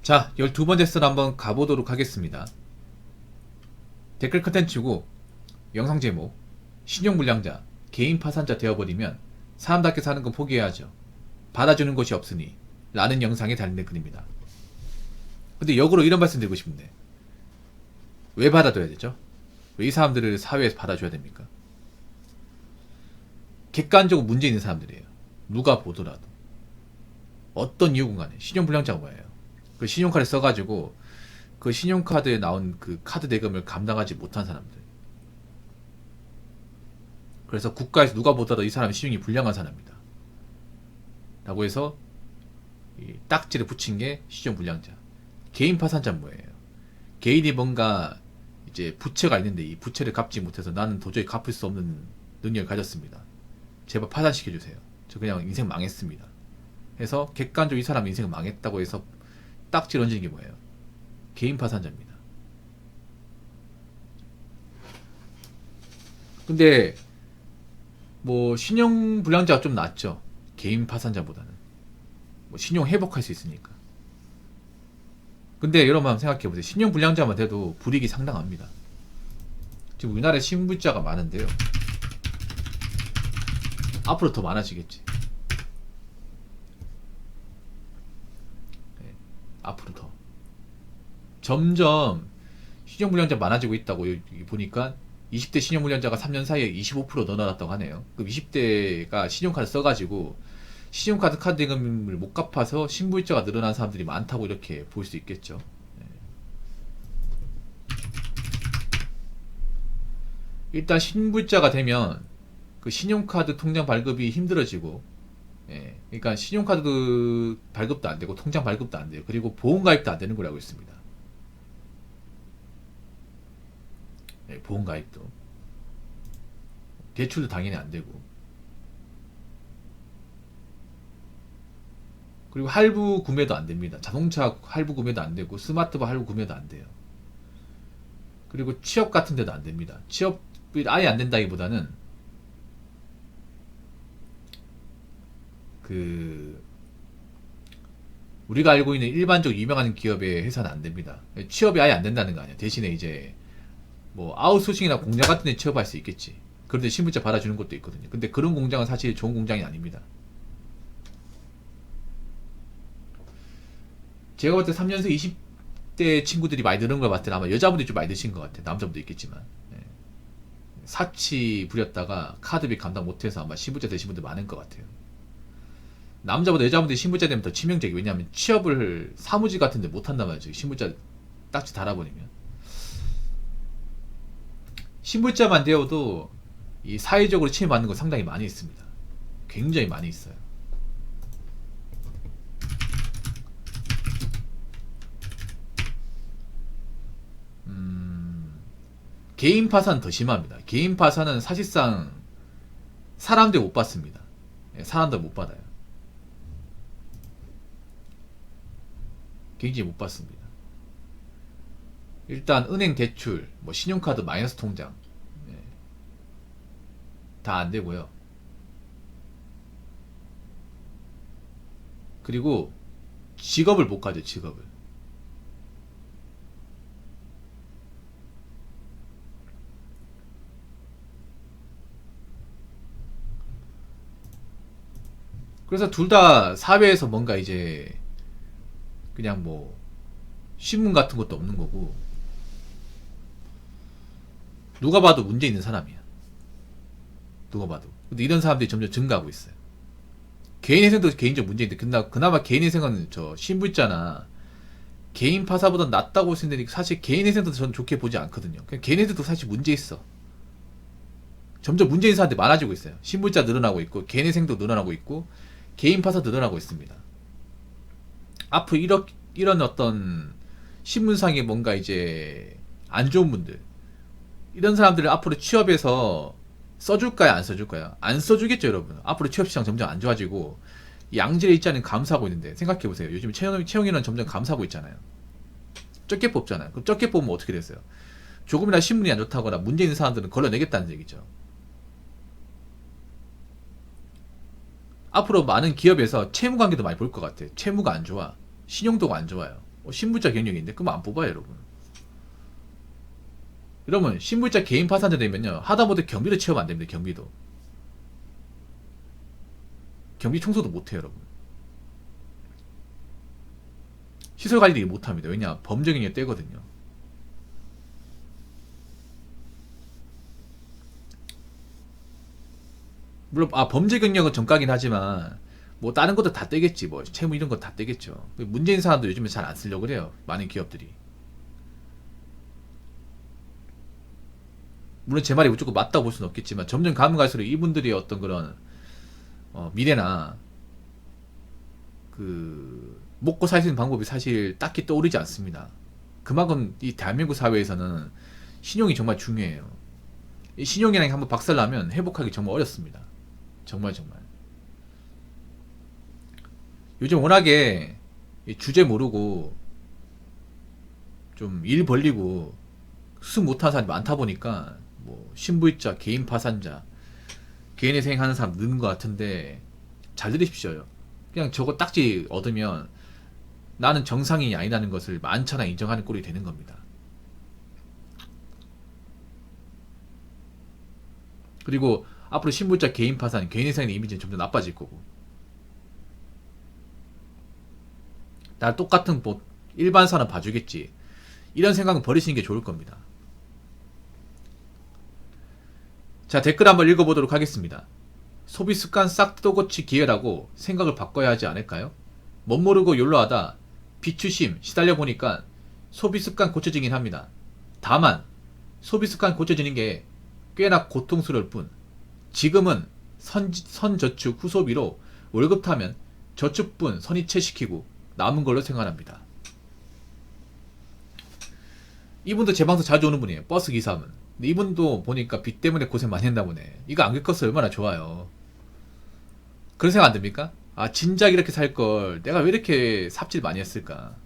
자, 12번째 썰 한번 가보도록 하겠습니다. 댓글 컨텐츠고 영상 제목 신용불량자, 개인 파산자 되어버리면 사람답게 사는 건 포기해야죠. 받아주는 곳이 없으니 라는 영상에 달린 댓글입니다. 근데 역으로 이런 말씀 드리고 싶은데 왜 받아줘야 되죠? 왜 이 사람들을 사회에서 받아줘야 됩니까? 객관적으로 문제 있는 사람들이에요. 누가 보더라도 어떤 이유건 간에 신용불량자가 뭐예요? 그 신용카드 써가지고 그 신용카드에 나온 그 카드 대금을 감당하지 못한 사람들. 그래서 국가에서 누가 보더라도 이 사람이 신용이 불량한 사람이다 라고 해서 이 딱지를 붙인 게 신용불량자. 개인 파산자는 뭐예요? 개인이 뭔가 이제 부채가 있는데 이 부채를 갚지 못해서 나는 도저히 갚을 수 없는 능력을 가졌습니다. 제발 파산시켜주세요. 저 그냥 인생 망했습니다. 해서 객관적으로 이 사람 인생 망했다고 해서 딱지 얹는 게 뭐예요? 개인 파산자입니다. 근데 뭐 신용 불량자가 좀 낫죠. 개인 파산자보다는. 뭐 신용 회복할 수 있으니까. 근데 여러분 한번 생각해보세요. 신용 불량자만 돼도 불이익이 상당합니다. 지금 우리나라에 신불자가 많은데요. 앞으로 더 많아지겠지. 네, 앞으로 더. 점점 신용불량자 많아지고 있다고 여기 보니까 20대 신용불량자가 3년 사이에 25% 늘어났다고 하네요. 그럼 20대가 신용카드 써가지고 신용카드 카드 대금을 못 갚아서 신불자가 늘어난 사람들이 많다고 이렇게 볼 수 있겠죠. 네. 일단 신불자가 되면 그 신용카드 통장 발급이 힘들어지고, 예, 그러니까 신용카드 발급도 안 되고 통장 발급도 안 돼요. 그리고 보험가입도 안 되는 걸로 알고 있습니다. 네, 보험가입도 대출도 당연히 안 되고, 그리고 할부 구매도 안 됩니다. 자동차 할부 구매도 안 되고 스마트폰 할부 구매도 안 돼요. 그리고 취업 같은 데도 안 됩니다. 취업이 아예 안 된다기보다는 그 우리가 알고 있는 일반적으로 유명한 기업의 회사는 안 됩니다. 취업이 아예 안 된다는 거 아니야. 대신에 이제 뭐 아웃소싱이나 공장 같은 데 취업할 수 있겠지. 그런데 신분증 받아주는 것도 있거든요. 근데 그런 공장은 사실 좋은 공장이 아닙니다. 제가 볼 때 3년생 20대 친구들이 많이 늘은 걸 봤을 때 아마 여자분들이 좀 많이 드신 것 같아요. 남자분도 있겠지만. 네. 사치 부렸다가 카드비 감당 못해서 아마 신분증 되신 분들 많은 것 같아요. 남자보다 여자분들이 신분증 되면 더 치명적이. 왜냐하면 취업을 사무직 같은 데 못한단 말이죠. 신분증 딱지 달아버리면. 신분자만 되어도 이 사회적으로 침해받는 거 상당히 많이 있습니다. 굉장히 많이 있어요. 개인 파산 더 심합니다. 개인 파산은 사실상 사람들 못 받습니다. 사람들 못 받아요. 굉장히 못 받습니다. 일단 은행 대출, 뭐 신용카드 마이너스 통장 다 안 되고요. 그리고 직업을 못 가져. 직업을. 그래서 둘 다 사회에서 뭔가 이제 그냥 뭐 신문 같은 것도 없는 거고, 누가 봐도 문제 있는 사람이야. 누가 봐도. 근데 이런 사람들이 점점 증가하고 있어요. 개인 회생도 개인적 문제인데 그나마 개인 회생은 저 신불자나 개인 파사보다 낫다고 볼 수 있는데 사실 개인 회생도 저는 좋게 보지 않거든요. 그냥 개인 회생도 사실 문제 있어. 점점 문제 있는 사람들이 많아지고 있어요. 신불자 늘어나고 있고 개인 회생도 늘어나고 있고 개인 파사도 늘어나고 있습니다. 앞으로 이런 어떤 신문상에 뭔가 이제 안 좋은 분들, 이런 사람들을 앞으로 취업해서 써줄까요? 안 써줄까요? 안 써주겠죠, 여러분. 앞으로 취업시장 점점 안 좋아지고 양질의 입자는 감소하고 있는데 생각해보세요. 요즘 채용인원 점점 감소하고 있잖아요. 적게 뽑잖아요. 그럼 적게 뽑으면 어떻게 됐어요? 조금이나 신문이 안 좋다거나 문제 있는 사람들은 걸러내겠다는 얘기죠. 앞으로 많은 기업에서 채무 관계도 많이 볼 것 같아. 채무가 안 좋아. 신용도가 안 좋아요. 신분자 경력인데 그럼 안 뽑아요 여러분. 이러면 신분자 개인 파산자 되면요 하다못해 경비도 채우면 안 됩니다. 경비 청소도 못해요 여러분. 시설 관리를 못합니다. 왜냐 범죄 경력 떼거든요. 물론 범죄 경력은 정가긴 하지만 뭐 다른 것도 다 떼겠지. 뭐 채무 이런 거 다 떼겠죠. 문제인 사람도 요즘에 잘 안 쓰려고 그래요. 많은 기업들이. 물론 제 말이 무조건 맞다고 볼 수는 없겠지만 점점 가면 갈수록 이분들이 어떤 그런 미래나 그 먹고 살 수 있는 방법이 사실 딱히 떠오르지 않습니다. 그만큼 이 대한민국 사회에서는 신용이 정말 중요해요. 이 신용이랑 한번 박살나면 회복하기 정말 어렵습니다. 정말. 요즘 워낙에 주제 모르고 좀 일 벌리고 수습 못하는 사람이 많다 보니까 뭐 신부이자, 개인 파산자, 개인회생 하는 사람 느는 것 같은데 잘 들으십시오요. 그냥 저거 딱지 얻으면 나는 정상인이 아니라는 것을 만천하 인정하는 꼴이 되는 겁니다. 그리고 앞으로 신부자, 개인 파산, 개인회생의 이미지는 점점 나빠질 거고 나 똑같은 뭐 일반 사람 봐주겠지 이런 생각은 버리시는 게 좋을 겁니다. 자 댓글 한번 읽어보도록 하겠습니다. 소비습관 싹 뜯어고치 기회라고 생각을 바꿔야 하지 않을까요? 멋모르고 욜로하다 비추심 시달려 보니까 소비습관 고쳐지긴 합니다. 다만 소비습관 고쳐지는 게 꽤나 고통스러울 뿐 지금은 선저축 후소비로 월급 타면 저축분 선이체시키고 남은 걸로 생활합니다. 이분도 제 방송 자주 오는 분이에요. 버스 기사분. 근데 이분도 보니까 빚 때문에 고생 많이 했나 보네. 이거 안 겪었어요. 얼마나 좋아요. 그런 생각 안 듭니까? 진작 이렇게 살 걸 내가 왜 이렇게 삽질 많이 했을까?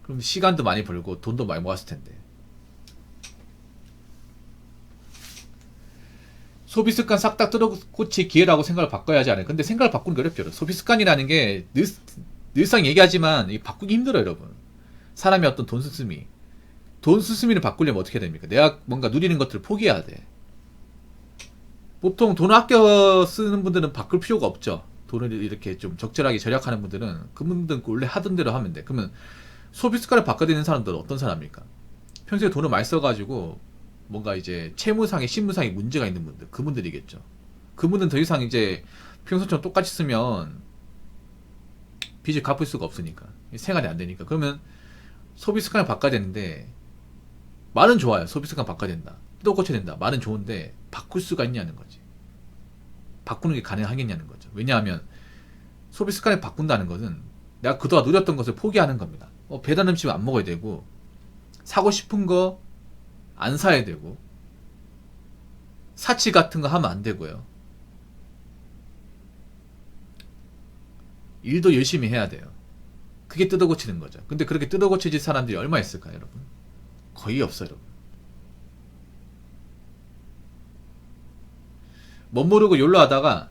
그럼 시간도 많이 벌고 돈도 많이 모았을 텐데. 소비습관 싹 다 뜯어고칠 기회라고 생각을 바꿔야 하지 않아요. 근데 생각을 바꾸는 게 어렵죠. 소비습관이라는 게 늘상 얘기하지만 바꾸기 힘들어요, 여러분. 사람의 어떤 돈 수스미를 바꾸려면 어떻게 됩니까? 내가 뭔가 누리는 것들을 포기해야 돼. 보통 돈을 아껴 쓰는 분들은 바꿀 필요가 없죠. 돈을 이렇게 좀 적절하게 절약하는 분들은 그분들은 원래 하던 대로 하면 돼. 그러면 소비습관을 바꿔야 되는 사람들은 어떤 사람입니까? 평소에 돈을 많이 써가지고 뭔가 이제 채무상의 신무상의 문제가 있는 분들, 그분들이겠죠. 그분들은 더 이상 이제 평소처럼 똑같이 쓰면 빚을 갚을 수가 없으니까 생활이 안 되니까. 그러면 소비습관을 바꿔야 되는데 말은 좋아요. 소비습관 바꿔야 된다, 또 고쳐야 된다, 말은 좋은데 바꿀 수가 있냐는 거지. 바꾸는 게 가능하겠냐는 거죠. 왜냐하면 소비습관을 바꾼다는 것은 내가 그동안 누렸던 것을 포기하는 겁니다. 배달 음식 안 먹어야 되고 사고 싶은 거 안 사야 되고 사치 같은 거 하면 안 되고요. 일도 열심히 해야 돼요. 그게 뜯어고치는 거죠. 근데 그렇게 뜯어고쳐질 사람들이 얼마 있을까요, 여러분? 거의 없어요, 여러분. 멋모르고 욜로하다가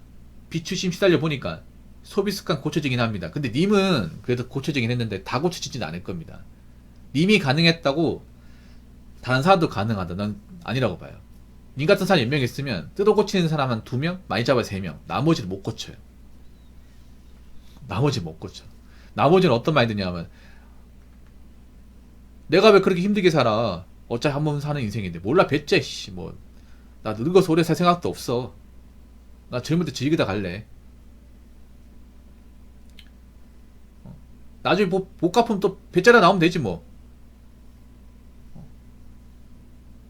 비추심 시달려 보니까 소비습관 고쳐지긴 합니다. 근데 님은 그래도 고쳐지긴 했는데 다 고쳐지진 않을 겁니다. 님이 가능했다고 다른 사람도 가능하다, 난 아니라고 봐요. 님 같은 사람 10명 있으면 뜯어고치는 사람 한 2명? 많이 잡아 3명. 나머지를 못 고쳐요. 나머지 못 고쳐. 나머지는 어떤 말이 드냐면 내가 왜 그렇게 힘들게 살아? 어차피 한 번 사는 인생인데 몰라 뱃째 뭐 나 늙어서 오래 살 생각도 없어. 나 젊을 때 즐기다 갈래. 나중에 못 갚으면 또 뱃자리 나오면 되지 뭐.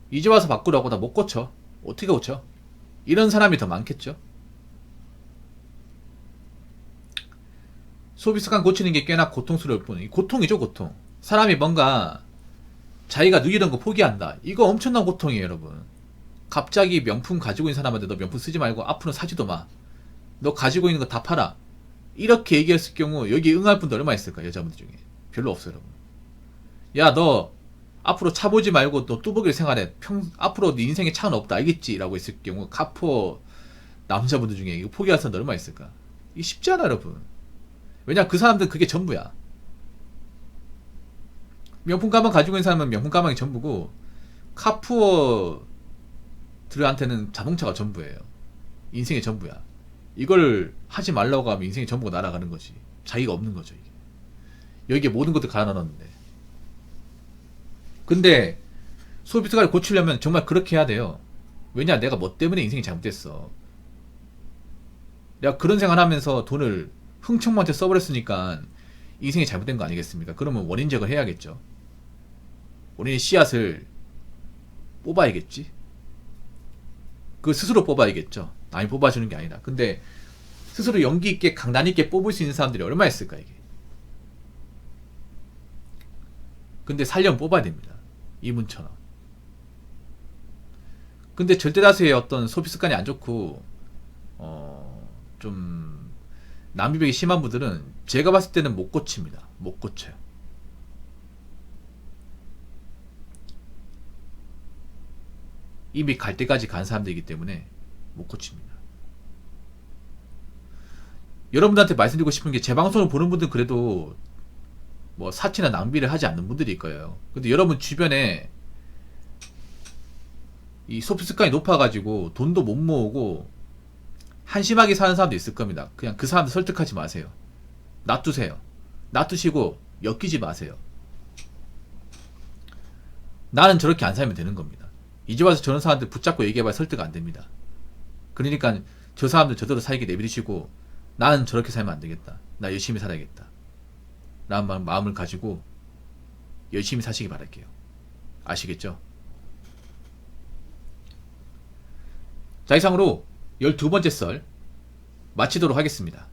이제 와서 바꾸라고 나 못 고쳐. 어떻게 고쳐? 이런 사람이 더 많겠죠. 소비습관 고치는 게 꽤나 고통스러울 뿐. 이 고통이죠, 고통. 사람이 뭔가 자기가 누리던 거 포기한다. 이거 엄청난 고통이에요, 여러분. 갑자기 명품 가지고 있는 사람한테 너 명품 쓰지 말고 앞으로 사지도 마. 너 가지고 있는 거 다 팔아. 이렇게 얘기했을 경우 여기 응할 분들 얼마 있을까, 여자분들 중에? 별로 없어요, 여러분. 야, 너 앞으로 차 보지 말고 너 뚜벅이를 생활해. 앞으로 네 인생에 차는 없다, 알겠지? 라고 했을 경우 카포 남자분들 중에 이거 포기할 사람들 얼마 있을까? 이게 쉽지 않아, 여러분. 왜냐, 그 사람들은 그게 전부야. 명품 가방 가지고 있는 사람은 명품 가방이 전부고, 카푸어들한테는 자동차가 전부예요. 인생의 전부야. 이걸 하지 말라고 하면 인생의 전부가 날아가는 거지. 자기가 없는 거죠, 이게. 여기에 모든 것들 갈아 넣었는데. 근데 소비 습관을 고치려면 정말 그렇게 해야 돼요. 왜냐, 내가 뭐 때문에 인생이 잘못됐어. 내가 그런 생활 하면서 돈을 흥청망청 써버렸으니까 인생이 잘못된 거 아니겠습니까? 그러면 원인 제거를 해야겠죠. 원인의 씨앗을 뽑아야겠지. 그 스스로 뽑아야겠죠. 남이 뽑아주는 게 아니라. 근데 스스로 용기 있게 강단 있게 뽑을 수 있는 사람들이 얼마나 있을까, 이게. 근데 살려면 뽑아야 됩니다. 이분처럼. 근데 절대 다수의 어떤 소비 습관이 안 좋고 좀 남비벽이 심한 분들은 제가 봤을 때는 못 고칩니다. 못 고쳐요. 이미 갈 때까지 간 사람들이기 때문에 못 고칩니다. 여러분들한테 말씀드리고 싶은 게, 제 방송을 보는 분들은 그래도 뭐 사치나 낭비를 하지 않는 분들일 거예요. 근데 여러분 주변에 이 소비 습관이 높아가지고 돈도 못 모으고 한심하게 사는 사람도 있을 겁니다. 그냥 그 사람들 설득하지 마세요. 놔두세요. 놔두시고 엮이지 마세요. 나는 저렇게 안 살면 되는 겁니다. 이제 와서 저런 사람들 붙잡고 얘기해봐야 설득 안 됩니다. 그러니까 저 사람들 저대로 살게 내버리시고, 나는 저렇게 살면 안 되겠다. 나 열심히 살아야겠다. 라는 마음을 가지고 열심히 사시기 바랄게요. 아시겠죠? 자, 이상으로 12번째 썰 마치도록 하겠습니다.